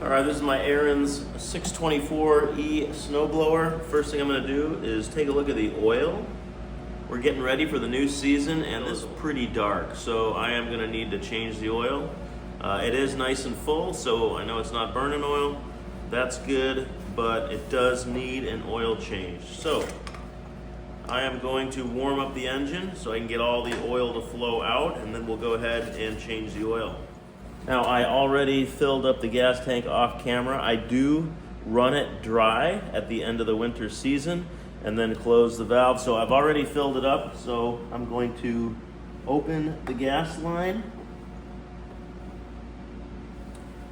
All right, this is my Ariens 624E snowblower. First thing I'm gonna do is take a look at the oil. We're getting ready for the new season and it's pretty dark, so I am gonna need to change the oil. It is nice and full, so I know it's not burning oil. That's good, but it does need an oil change. So I am going to warm up the engine so I can get all the oil to flow out, and then we'll go ahead and change the oil. Now, I already filled up the gas tank off camera. I do run it dry at the end of the winter season and then close the valve. So I've already filled it up, so I'm going to open the gas line.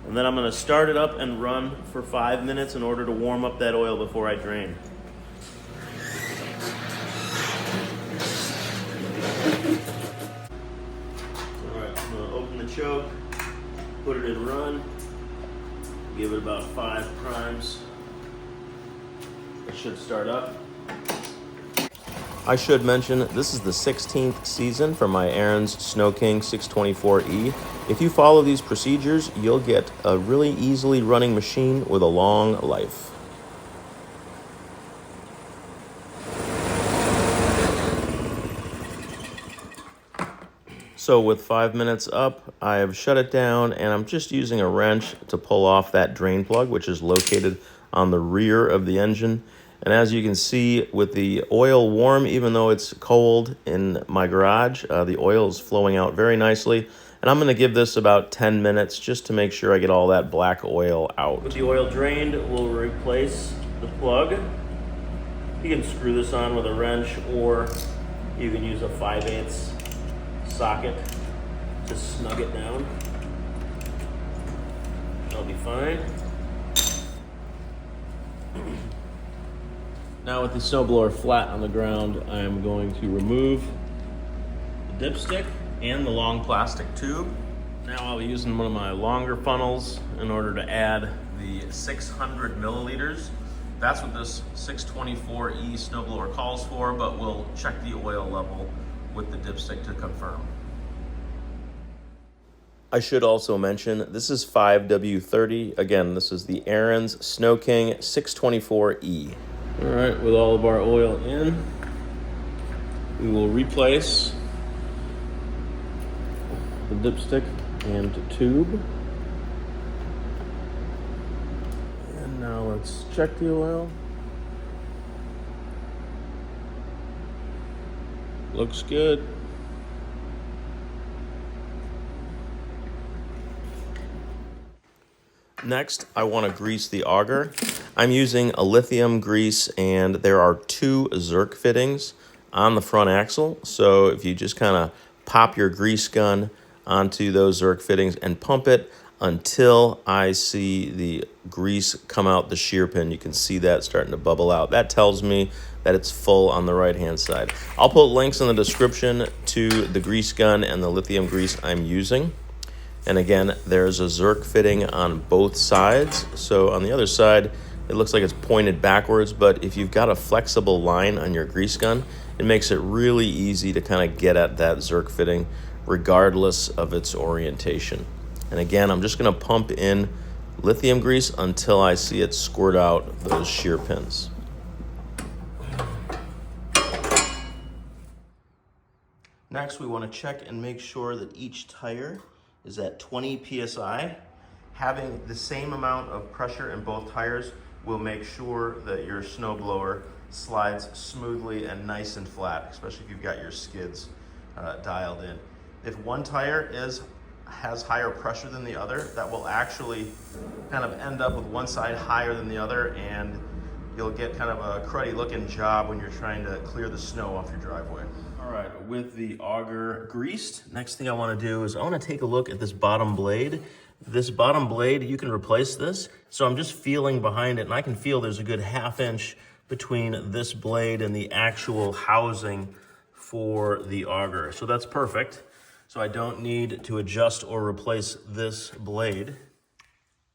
And then I'm going to start it up and run for 5 minutes in order to warm up that oil before I drain. All right, I'm going to open the choke. Put it in run, give it about 5 primes. It should start up. I should mention, this is the 16th season for my Ariens Snow-King 624E. If you follow these procedures, you'll get a really easily running machine with a long life. So with 5 minutes up, I have shut it down and I'm just using a wrench to pull off that drain plug, which is located on the rear of the engine. And as you can see, with the oil warm, even though it's cold in my garage, the oil is flowing out very nicely. And I'm gonna give this about 10 minutes just to make sure I get all that black oil out. With the oil drained, we'll replace the plug. You can screw this on with a wrench, or you can use a 5/8 socket to snug it down. That'll be fine. Now with the snowblower flat on the ground, I am going to remove the dipstick and the long plastic tube. Now I'll be using one of my longer funnels in order to add the 600 milliliters. That's what this 624E snowblower calls for, but we'll check the oil level with the dipstick to confirm. I should also mention, this is 5W30. Again, this is the Ariens Snow-King 624E. All right, with all of our oil in, we will replace the dipstick and tube. And now let's check the oil. Looks good. Next, I want to grease the auger. I'm using a lithium grease, and there are 2 Zerk fittings on the front axle. So if you just kind of pop your grease gun onto those Zerk fittings and pump it until I see the grease come out the shear pin. You can see that starting to bubble out. That tells me that it's full on the right-hand side. I'll put links in the description to the grease gun and the lithium grease I'm using. And again, there's a Zerk fitting on both sides. So on the other side, it looks like it's pointed backwards, but if you've got a flexible line on your grease gun, it makes it really easy to kind of get at that Zerk fitting regardless of its orientation. And again, I'm just gonna pump in lithium grease until I see it squirt out those shear pins. Next, we want to check and make sure that each tire is at 20 PSI. Having the same amount of pressure in both tires will make sure that your snowblower slides smoothly and nice and flat, especially if you've got your skids dialed in. If one tire has higher pressure than the other, that will actually kind of end up with one side higher than the other, and you'll get kind of a cruddy looking job when you're trying to clear the snow off your driveway. All right, with the auger greased, next thing I want to do is I want to take a look at this bottom blade. This bottom blade, you can replace this. So I'm just feeling behind it, and I can feel there's a good 1/2 inch between this blade and the actual housing for the auger. So that's perfect. So I don't need to adjust or replace this blade.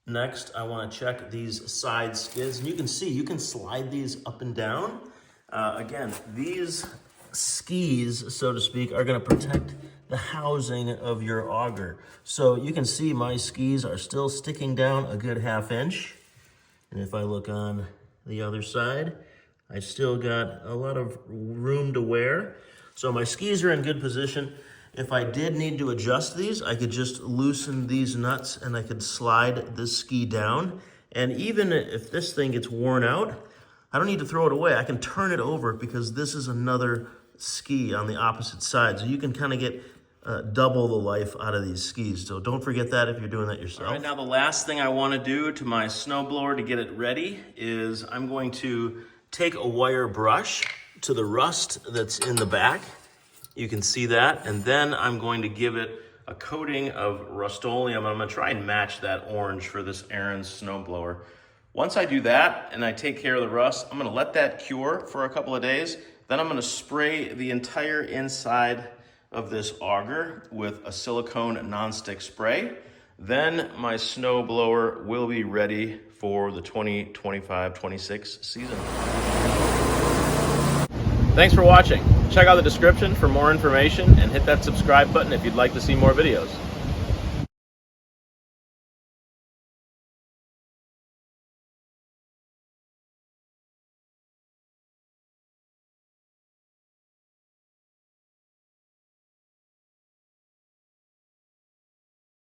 Next, I want to check these side skids. And you can see, you can slide these up and down. Again, these skis, so to speak, are going to protect the housing of your auger. So you can see my skis are still sticking down a good 1/2 inch. And if I look on the other side, I still got a lot of room to wear. So my skis are in good position. If I did need to adjust these, I could just loosen these nuts and I could slide this ski down. And even if this thing gets worn out, I don't need to throw it away. I can turn it over because this is another ski on the opposite side. So you can kind of get double the life out of these skis. So don't forget that if you're doing that yourself. All right, now the last thing I want to do to my snowblower to get it ready is I'm going to take a wire brush to the rust that's in the back. You can see that. And then I'm going to give it a coating of Rust-Oleum. I'm going to try and match that orange for this Ariens snowblower. Once I do that and I take care of the rust, I'm going to let that cure for a couple of days. Then I'm going to spray the entire inside of this auger with a silicone nonstick spray. Then my snowblower will be ready for the 2025-26 season. Thanks for watching. Check out the description for more information and hit that subscribe button if you'd like to see more videos.